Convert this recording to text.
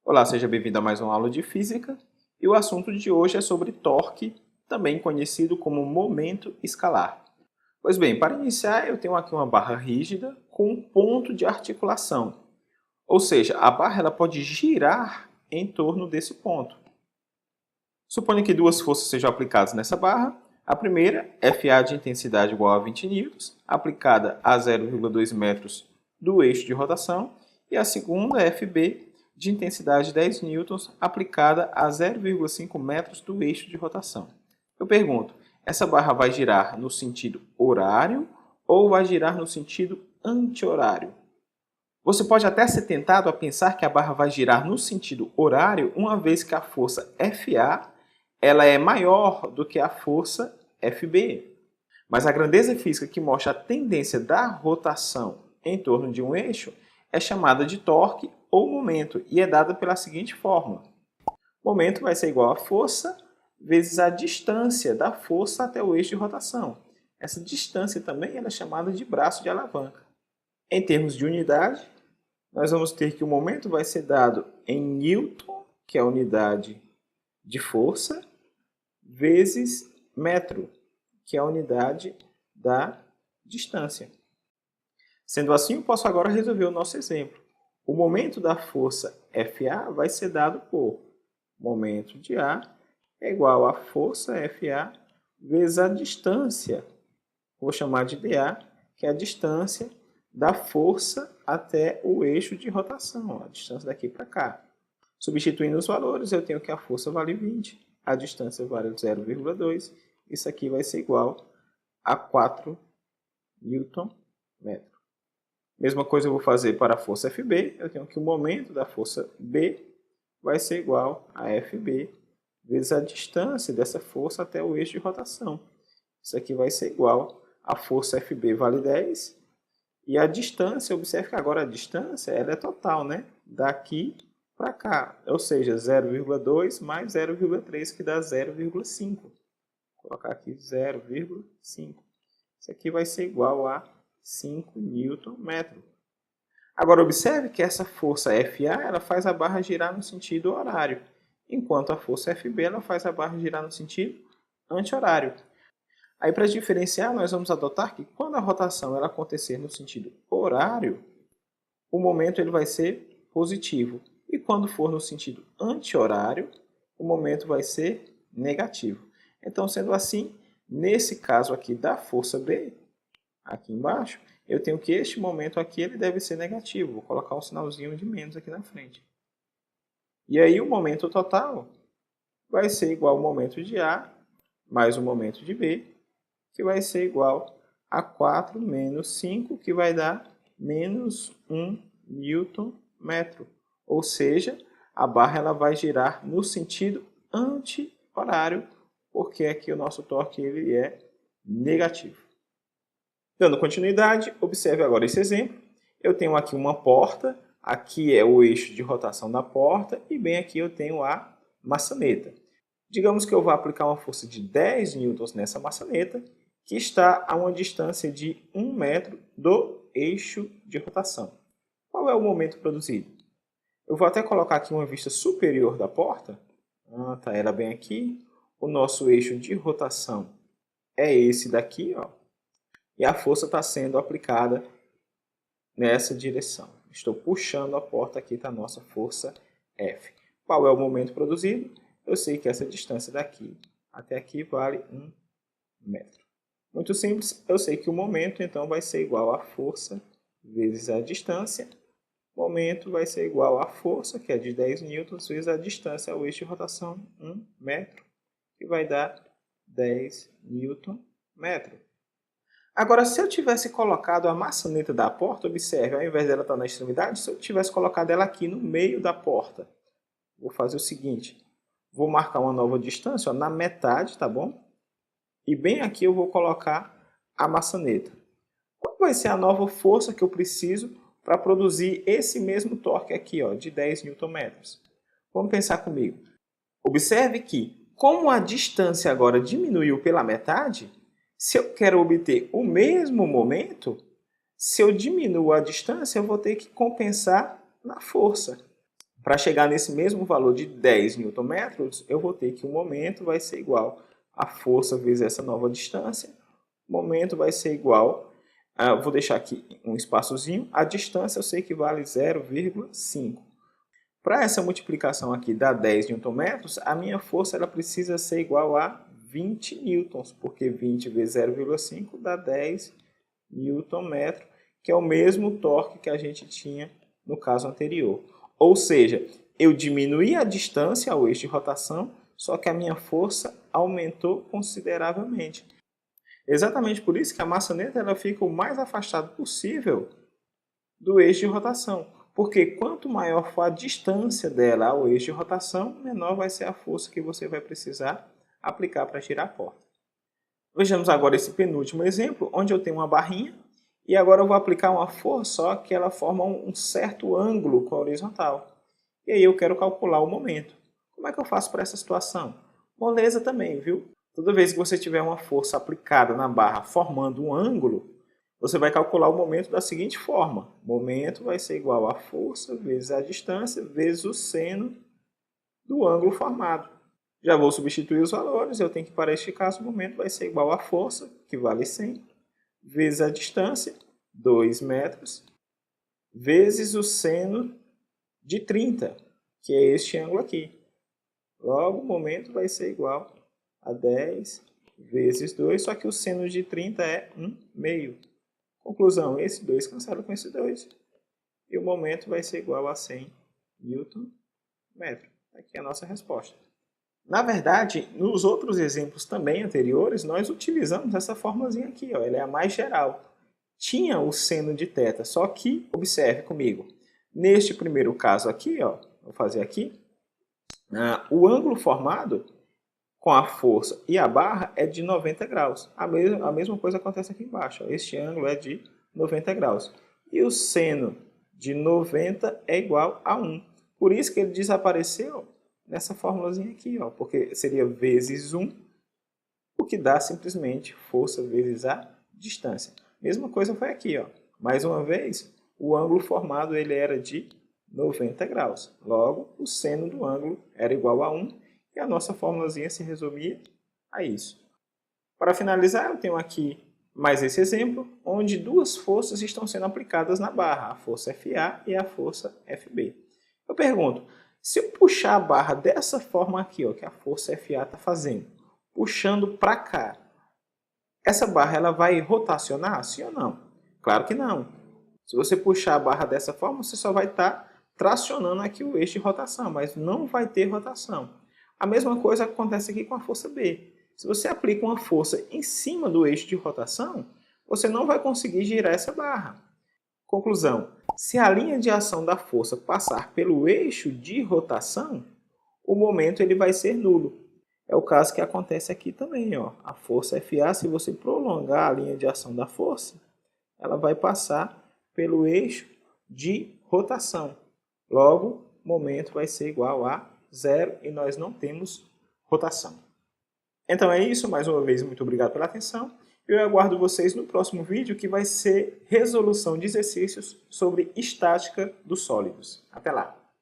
Olá, seja bem-vindo a mais uma aula de física. E o assunto de hoje é sobre torque, também conhecido como momento escalar. Pois bem, para iniciar eu tenho aqui uma barra rígida com um ponto de articulação. Ou seja, a barra ela pode girar em torno desse ponto. Suponha que duas forças sejam aplicadas nessa barra. A primeira, FA de intensidade igual a 20 N, aplicada a 0,2 metros do eixo de rotação. E a segunda, FB, de intensidade 10 newtons, aplicada a 0,5 metros do eixo de rotação. Eu pergunto, essa barra vai girar no sentido horário ou vai girar no sentido anti-horário? Você pode até ser tentado a pensar que a barra vai girar no sentido horário, uma vez que a força FA ela é maior do que a força FB. Mas a grandeza física que mostra a tendência da rotação em torno de um eixo é chamada de torque ou momento e é dada pela seguinte fórmula. Momento vai ser igual a força vezes a distância da força até o eixo de rotação. Essa distância também é chamada de braço de alavanca. Em termos de unidade, nós vamos ter que o momento vai ser dado em Newton, que é a unidade de força, vezes metro, que é a unidade da distância. Sendo assim, eu posso agora resolver o nosso exemplo. O momento da força FA vai ser dado por momento de A é igual a força FA vezes a distância, vou chamar de dA, que é a distância da força até o eixo de rotação, a distância daqui para cá. Substituindo os valores, eu tenho que a força vale 20, a distância vale 0,2, isso aqui vai ser igual a 4 Nm. Mesma coisa eu vou fazer para a força FB, eu tenho que o momento da força B vai ser igual a FB vezes a distância dessa força até o eixo de rotação. Isso aqui vai ser igual a força FB vale 10 e a distância, observe que agora a distância ela é total, né? Daqui para cá, ou seja, 0,2 mais 0,3 que dá 0,5. Vou colocar aqui 0,5. Isso aqui vai ser igual a 5 Nm. Agora observe que essa força FA ela faz a barra girar no sentido horário, enquanto a força FB ela faz a barra girar no sentido anti-horário. Aí para diferenciar nós vamos adotar que quando a rotação ela acontecer no sentido horário, o momento ele vai ser positivo. E quando for no sentido anti-horário, o momento vai ser negativo. Então sendo assim, nesse caso aqui da força B, aqui embaixo, eu tenho que este momento aqui ele deve ser negativo. Vou colocar um sinalzinho de menos aqui na frente. E aí o momento total vai ser igual ao momento de A mais o momento de B, que vai ser igual a 4 menos 5, que vai dar menos 1 Nm. Ou seja, a barra ela vai girar no sentido anti-horário, porque aqui o nosso torque ele é negativo. Dando continuidade, observe agora esse exemplo. Eu tenho aqui uma porta, aqui é o eixo de rotação da porta e bem aqui eu tenho a maçaneta. Digamos que eu vou aplicar uma força de 10 newtons nessa maçaneta, que está a uma distância de 1 metro do eixo de rotação. Qual é o momento produzido? Eu vou até colocar aqui uma vista superior da porta. Tá ela bem aqui. O nosso eixo de rotação é esse daqui, ó. E a força está sendo aplicada nessa direção. Estou puxando a porta, aqui está a nossa força F. Qual é o momento produzido? Eu sei que essa distância daqui até aqui vale 1 metro. Muito simples, eu sei que o momento então vai ser igual a força vezes a distância. O momento vai ser igual a força, que é de 10 newtons, vezes a distância ao eixo de rotação, 1 metro, que vai dar 10 Nm. Agora, se eu tivesse colocado a maçaneta da porta, observe, ao invés dela estar na extremidade, se eu tivesse colocado ela aqui no meio da porta, vou fazer o seguinte, vou marcar uma nova distância, ó, na metade, tá bom? E bem aqui eu vou colocar a maçaneta. Qual vai ser a nova força que eu preciso para produzir esse mesmo torque aqui, ó, de 10 Nm? Vamos pensar comigo. Observe que, como a distância agora diminuiu pela metade, se eu quero obter o mesmo momento, se eu diminuo a distância, eu vou ter que compensar na força. Para chegar nesse mesmo valor de 10 Nm, eu vou ter que o momento vai ser igual a força vezes essa nova distância. O momento vai ser igual, vou deixar aqui um espaçozinho, a distância eu sei que vale 0,5. Para essa multiplicação aqui dar 10 Nm, a minha força ela precisa ser igual a 20 newtons, porque 20 vezes 0,5 dá 10 Nm, que é o mesmo torque que a gente tinha no caso anterior. Ou seja, eu diminuí a distância ao eixo de rotação, só que a minha força aumentou consideravelmente. Exatamente por isso que a maçaneta ela fica o mais afastada possível do eixo de rotação. Porque quanto maior for a distância dela ao eixo de rotação, menor vai ser a força que você vai precisar aplicar para girar a porta. Vejamos agora esse penúltimo exemplo, onde eu tenho uma barrinha e agora eu vou aplicar uma força, só que ela forma um certo ângulo com a horizontal. E aí eu quero calcular o momento. Como é que eu faço para essa situação? Moleza também, viu? Toda vez que você tiver uma força aplicada na barra formando um ângulo, você vai calcular o momento da seguinte forma. O momento vai ser igual a força vezes a distância vezes o seno do ângulo formado. Já vou substituir os valores. Eu tenho que, para este caso, o momento vai ser igual a força, que vale 100, vezes a distância, 2 metros, vezes o seno de 30, que é este ângulo aqui. Logo, o momento vai ser igual a 10 vezes 2, só que o seno de 30 é 1/2. Conclusão, esse 2 cancela com esse 2. E o momento vai ser igual a 100 Nm. Aqui é a nossa resposta. Na verdade, nos outros exemplos também anteriores, nós utilizamos essa formulazinha aqui. Ela é a mais geral. Tinha o seno de θ, só que, observe comigo, neste primeiro caso aqui, vou fazer aqui, o ângulo formado com a força e a barra é de 90 graus. A mesma coisa acontece aqui embaixo. Este ângulo é de 90 graus. E o seno de 90 é igual a 1. Por isso que ele desapareceu nessa formulazinha aqui, porque seria vezes 1, o que dá simplesmente força vezes a distância. Mesma coisa foi aqui. Mais uma vez, o ângulo formado ele era de 90 graus. Logo, o seno do ângulo era igual a 1. E a nossa formulazinha se resumia a isso. Para finalizar, eu tenho aqui mais esse exemplo, onde duas forças estão sendo aplicadas na barra, a força FA e a força FB. Eu pergunto, se eu puxar a barra dessa forma aqui, que a força FA está fazendo, puxando para cá, essa barra ela vai rotacionar, sim ou não? Claro que não. Se você puxar a barra dessa forma, você só vai estar tracionando aqui o eixo de rotação, mas não vai ter rotação. A mesma coisa acontece aqui com a força B. Se você aplica uma força em cima do eixo de rotação, você não vai conseguir girar essa barra. Conclusão, se a linha de ação da força passar pelo eixo de rotação, o momento ele vai ser nulo. É o caso que acontece aqui também. A força FA, se você prolongar a linha de ação da força, ela vai passar pelo eixo de rotação. Logo, o momento vai ser igual a 0 e nós não temos rotação. Então é isso, mais uma vez, muito obrigado pela atenção. Eu aguardo vocês no próximo vídeo, que vai ser resolução de exercícios sobre estática dos sólidos. Até lá!